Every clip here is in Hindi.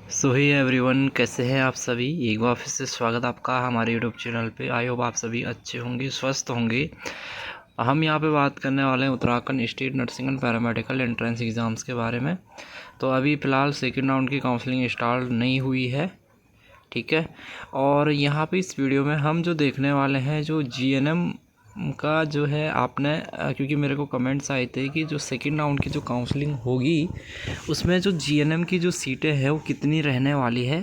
सो ही एवरीवन, कैसे हैं आप सभी। एक बार फिर से स्वागत आपका हमारे यूट्यूब चैनल पे। आई होप आप सभी अच्छे होंगे, स्वस्थ होंगे। हम यहाँ पे बात करने वाले हैं Uttarakhand state nursing and paramedical entrance exams के बारे में। तो अभी फ़िलहाल सेकेंड राउंड की काउंसलिंग स्टार्ट नहीं हुई है, ठीक है। और यहाँ पे इस वीडियो में हम जो देखने वाले हैं, जो जीएनएम का जो है आपने क्योंकि मेरे को कमेंट्स आए थे कि जो सेकंड राउंड की जो काउंसलिंग होगी उसमें जो जीएनएम की जो सीटें हैं वो कितनी रहने वाली है,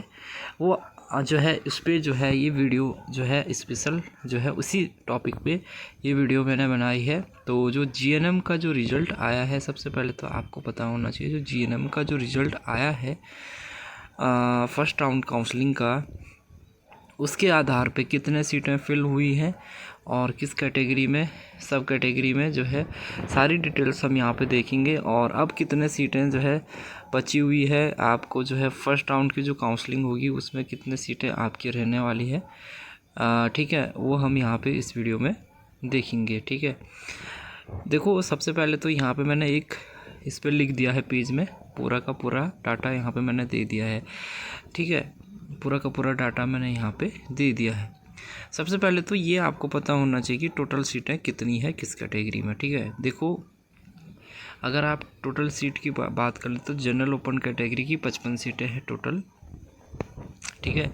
वो जो है इस पर जो है ये वीडियो जो है स्पेशल जो है उसी टॉपिक पे ये वीडियो मैंने बनाई है। तो जो जीएनएम का जो रिज़ल्ट आया है, सबसे पहले तो आपको पता होना चाहिए जो जीएनएम का जो रिज़ल्ट आया है फर्स्ट राउंड काउंसलिंग का, उसके आधार पे कितने सीटें फिल हुई हैं और किस कैटेगरी में, सब कैटेगरी में जो है सारी डिटेल्स हम यहाँ पे देखेंगे। और अब कितने सीटें जो है बची हुई है, आपको जो है फर्स्ट राउंड की जो काउंसलिंग होगी उसमें कितने सीटें आपकी रहने वाली है, ठीक है, वो हम यहाँ पे इस वीडियो में देखेंगे, ठीक है। देखो, सबसे पहले तो यहाँ पे मैंने एक इस पर लिख दिया है पेज में, पूरा का पूरा डाटा यहाँ पे मैंने दे दिया है, ठीक है। पूरा का पूरा डाटा मैंने यहाँ पे दे दिया है। सबसे पहले तो ये आपको पता होना चाहिए कि टोटल सीटें कितनी है किस कैटेगरी में, ठीक है। देखो, अगर आप टोटल सीट की बात करें तो जनरल ओपन कैटेगरी की 55 सीटें हैं टोटल, ठीक है।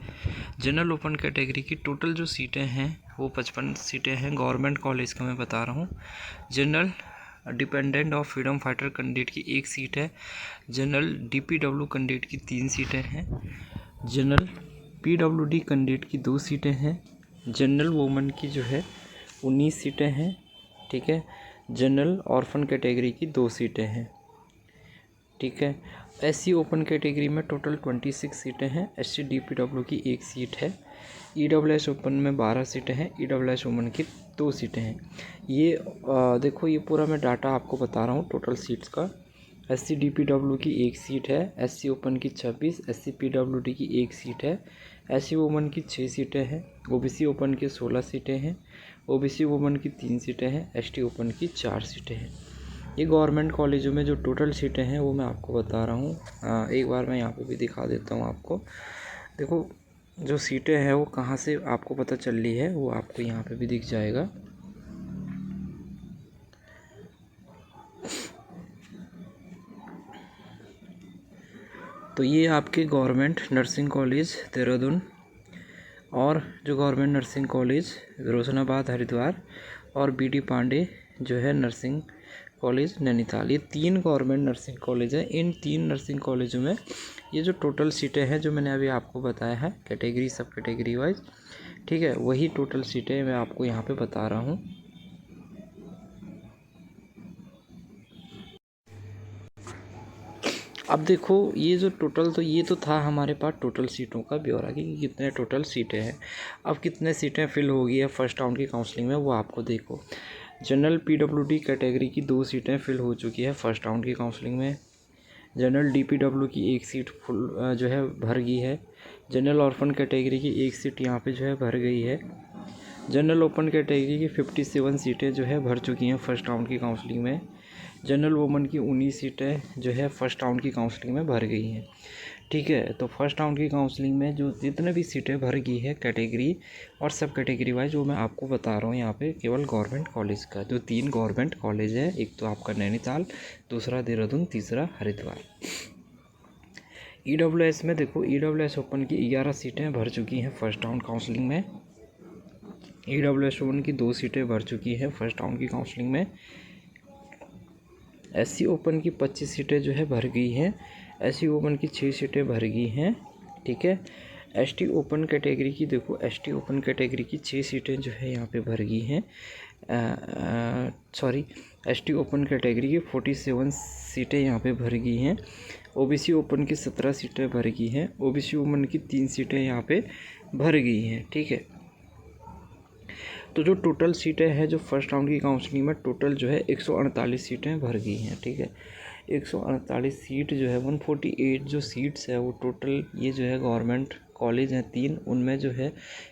जनरल ओपन कैटेगरी की टोटल जो सीटें हैं वो 55 सीटें हैं। गवर्नमेंट कॉलेज का मैं बता रहा हूँ। General dependent of freedom fighter candidate की 1 सीट है। जनरल डीपीडब्ल्यू कैंडिडेट की 3 सीटें हैं। जनरल पीडब्ल्यूडी कैंडिडेट की 2 सीटें हैं। जनरल वुमेन की जो है 19 सीटें हैं, ठीक है। जनरल ऑर्फन कैटेगरी की 2 सीटें हैं, ठीक है। एससी ओपन कैटेगरी में टोटल 26 सीटें हैं। एससी डीपीडब्ल्यू की 1 सीट है। ईडब्ल्यूएस ओपन में 12 सीटें हैं। ईडब्ल्यूएस वुमेन की 2 सीटें हैं। ये देखो, ये पूरा मैं डाटा आपको बता रहा हूँ टोटल सीट्स का। एससी डीपीडब्ल्यू की 1 सीट है। एससी ओपन की 26, एससी पीडब्ल्यूडी की 1 सीट है। एससी वुमेन की 6 सीटें हैं। ओबीसी ओपन की 16 सीटें हैं। ओबीसी वुमेन की 3 सीटें हैं। एसटी ओपन की 4 सीटें हैं। ये गवर्नमेंट कॉलेजों में जो टोटल सीटें हैं वो मैं आपको बता रहा हूँ। एक बार मैं यहाँ पे भी दिखा देता हूँ आपको। देखो, जो सीटें हैं वो कहाँ से आपको पता चल रही है वो आपको यहाँ पे भी दिख जाएगा। तो ये आपके गवर्नमेंट नर्सिंग कॉलेज देहरादून और जो government nursing college Roshnabad Haridwar और बीडी पांडे जो है नर्सिंग कॉलेज नैनीताल, ये 3 गवर्नमेंट नर्सिंग कॉलेज है। इन 3 नर्सिंग कॉलेजों में ये जो टोटल सीटें हैं जो मैंने अभी आपको बताया है कैटेगरी, सब कैटेगरी वाइज, ठीक है, वही टोटल सीटें मैं आपको यहाँ पे बता रहा हूँ। अब देखो, ये जो टोटल, तो ये तो था हमारे पास टोटल सीटों का ब्यौरा कि कितने टोटल सीटें हैं। अब कितने सीटें फिल होगी है फर्स्ट राउंड की काउंसलिंग में, वो आपको देखो। जनरल पीडब्ल्यूडी कैटेगरी की 2 सीटें फिल हो चुकी है फर्स्ट राउंड की काउंसलिंग में। जनरल डीपीडब्ल्यू की 1 सीट फुल जो है भर गई है। जनरल ऑर्फन कैटेगरी की 1 सीट यहाँ पे जो है भर गई है। जनरल ओपन कैटेगरी की 57 सीटें जो है भर चुकी हैं फर्स्ट राउंड की काउंसलिंग में। जनरल वुमेन की 19 सीटें जो है फर्स्ट राउंड की काउंसलिंग में भर गई हैं, ठीक है। तो फर्स्ट राउंड की काउंसलिंग में जो जितने भी सीटें भर गई है कैटेगरी और सब कैटेगरी वाइज, वो मैं आपको बता रहा हूँ यहाँ पे केवल गवर्नमेंट कॉलेज का। जो 3 गवर्नमेंट कॉलेज है, एक तो आपका नैनीताल, दूसरा देहरादून, तीसरा हरिद्वार। ईडब्ल्यूएस में देखो, ईडब्ल्यूएस ओपन की 11 सीटें भर चुकी हैं फर्स्ट राउंड काउंसलिंग में। ईडब्ल्यूएस वुमेन की 2 सीटें भर चुकी हैं फर्स्ट राउंड की काउंसलिंग में। एससी ओपन की 25 सीटें जो है भर गई हैं। एससी ओपन की 6 सीटें भर गई हैं, ठीक है। एसटी ओपन कैटेगरी की देखो, एसटी ओपन कैटेगरी की 6 सीटें जो है यहाँ पे भर गई हैं। सॉरी, एसटी ओपन कैटेगरी की 47 सीटें यहाँ पे भर गई हैं। ओबीसी ओपन की 17 सीटें भर गई हैं। ओबीसी वुमेन की 3 सीटें यहाँ पे भर गई हैं, ठीक है। तो जो टोटल सीटें हैं जो फर्स्ट राउंड की काउंसलिंग में टोटल जो है 148 सीटें भर गई हैं, ठीक है। 148 सीट जो है 148 जो सीट्स है वो टोटल, ये जो है गवर्नमेंट कॉलेज हैं 3, उनमें जो है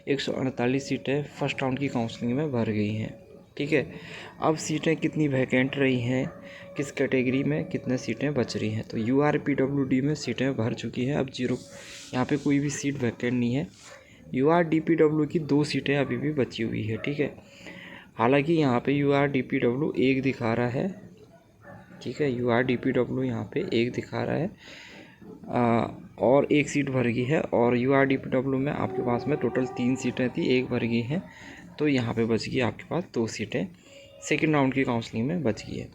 148 सीटें फर्स्ट राउंड की काउंसलिंग में भर गई हैं, ठीक है। अब सीटें कितनी वैकेंट रही हैं, किस कैटेगरी में कितने सीटें बच रही हैं, तो URPWD में सीटें भर चुकी हैं। अब 0 यहाँ पे कोई भी सीट वैकेंट नहीं है। URDPW की 2 सीटें अभी भी बची हुई है, ठीक है। हालांकि यहाँ पे URDPW 1 दिखा रहा है, ठीक है। URDPW यहाँ पे 1 दिखा रहा है और 1 सीट भर गई है। और URDPW में आपके पास में टोटल 3 सीटें थी, 1 भर गई हैं, तो यहाँ पे बच गई आपके पास 2 सीटें सेकंड राउंड की काउंसलिंग में बच गई है।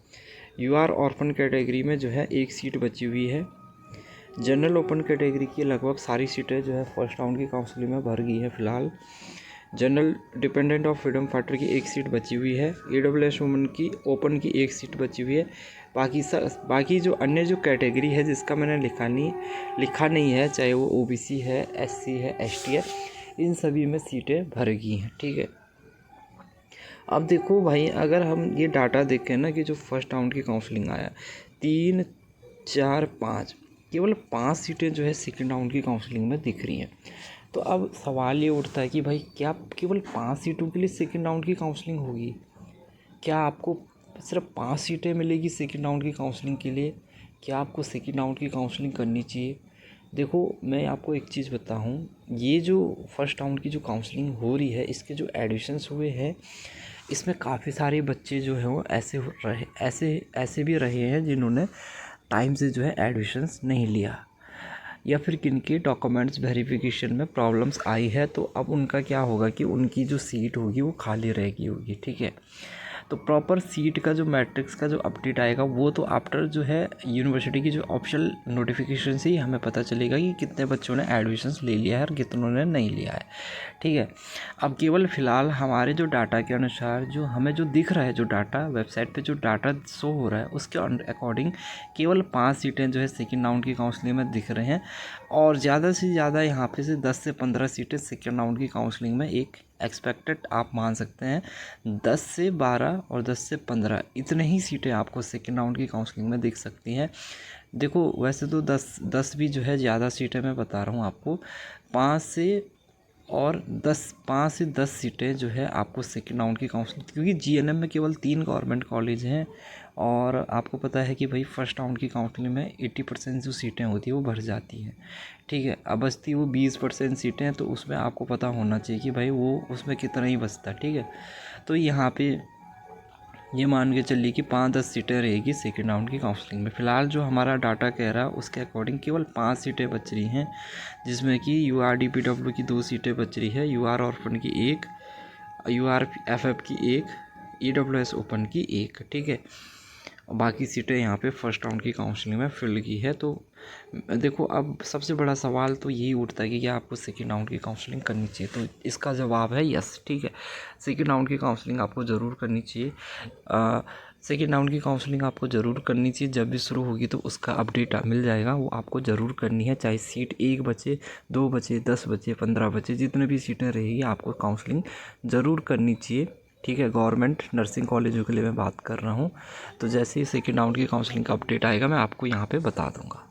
UR ऑर्फन कैटेगरी में जो है 1 सीट बची हुई है। जनरल ओपन कैटेगरी की लगभग सारी सीटें जो है फर्स्ट राउंड की काउंसलिंग में भर गई है फिलहाल। General dependent of freedom fighter की 1 सीट बची हुई है। AWS वुमेन की ओपन की 1 सीट बची हुई है। बाकी जो अन्य जो कैटेगरी है जिसका मैंने लिखा नहीं है, चाहे वो OBC है, SC है, ST है, इन सभी में सीटें भर गई हैं, ठीक है। अब देखो भाई, अगर हम ये डाटा देखें ना कि जो फर्स्ट राउंड की काउंसलिंग आया 3, 4, 5, केवल 5 सीटें जो है सेकंड राउंड की काउंसलिंग में दिख रही हैं। तो अब सवाल ये उठता है कि भाई क्या केवल 5 सीटों के लिए सेकंड राउंड की काउंसलिंग होगी? क्या आपको सिर्फ 5 सीटें मिलेगी सेकंड राउंड की काउंसलिंग के लिए? क्या आपको सेकंड राउंड की काउंसलिंग करनी चाहिए? देखो, मैं आपको एक चीज़ बताऊं, ये जो फर्स्ट राउंड की जो काउंसलिंग हो रही है, इसके जो एडिशंस हुए हैं, इसमें काफ़ी सारे बच्चे जो हैं वो ऐसे भी रहे हैं जिन्होंने टाइम से जो है एडमिशन्स नहीं लिया, या फिर किनके डॉक्यूमेंट्स वेरिफिकेशन में प्रॉब्लम्स आई है। तो अब उनका क्या होगा कि उनकी जो सीट होगी वो खाली रहेगी होगी, ठीक है। तो प्रॉपर सीट का जो मैट्रिक्स का जो अपडेट आएगा वो तो आफ्टर जो है यूनिवर्सिटी की जो ऑफिशियल नोटिफिकेशन से ही हमें पता चलेगा कि कितने बच्चों ने एडमिशन्स ले लिया है और कितनों ने नहीं लिया है, ठीक है। अब केवल फ़िलहाल हमारे जो डाटा के अनुसार जो हमें जो दिख रहा है, जो डाटा वेबसाइट पे जो डाटा शो हो रहा है उसके अकॉर्डिंग केवल 5 सीटें जो है सेकेंड राउंड की काउंसलिंग में दिख रहे हैं। और ज़्यादा से ज़्यादा यहाँ पे से 10 से 15 सीटें सेकेंड राउंड की काउंसलिंग में एक एक्सपेक्टेड आप मान सकते हैं। 10 से 12 और 10 से 15 इतने ही सीटें आपको सेकेंड राउंड की काउंसलिंग में दिख सकती हैं। देखो, वैसे तो 10 भी जो है ज़्यादा सीटें मैं बता रहा हूँ आपको। 5 से 10 सीटें जो है आपको सेकेंड राउंड की काउंसलिंग, क्योंकि GNM में केवल 3 गवर्नमेंट कॉलेज हैं और आपको पता है कि भाई फर्स्ट राउंड की काउंसलिंग में 80% जो सीटें होती है वो भर जाती हैं, ठीक है। अब बचती वो 20% सीटें हैं, तो उसमें आपको पता होना चाहिए कि भाई वो उसमें कितना ही बचता है, ठीक है। तो यहाँ पे ये मान के चलिए कि 5-10 सीटें रहेगी सेकेंड राउंड की काउंसलिंग में। फ़िलहाल जो हमारा डाटा कह रहा है उसके अकॉर्डिंग केवल 5 सीटें बच रही हैं, जिसमें कि URDPW की 2 सीटें बच रही है, UR ऑर्फन की 1, URFF की 1, AWS ओपन की 1, ठीक है। बाकी सीटें यहाँ पे फर्स्ट राउंड की काउंसलिंग में फिल की है। तो देखो, अब सबसे बड़ा सवाल तो यही उठता है कि क्या आपको सेकेंड राउंड की काउंसलिंग करनी चाहिए, तो इसका जवाब है यस, ठीक है। सेकेंड राउंड की काउंसलिंग आपको ज़रूर करनी चाहिए। सेकेंड राउंड की काउंसलिंग आपको ज़रूर करनी चाहिए। जब भी शुरू होगी तो उसका अपडेट मिल जाएगा, वो आपको ज़रूर करनी है। चाहे सीट 1 बचे, 2 बचे, 10 बचे, 15 बचे, जितने भी सीटें रहेगी आपको काउंसलिंग ज़रूर करनी चाहिए, ठीक है। गवर्नमेंट नर्सिंग कॉलेजों के लिए मैं बात कर रहा हूँ। तो जैसे ही सेकेंड राउंड की काउंसलिंग का अपडेट आएगा मैं आपको यहाँ पे बता दूँगा।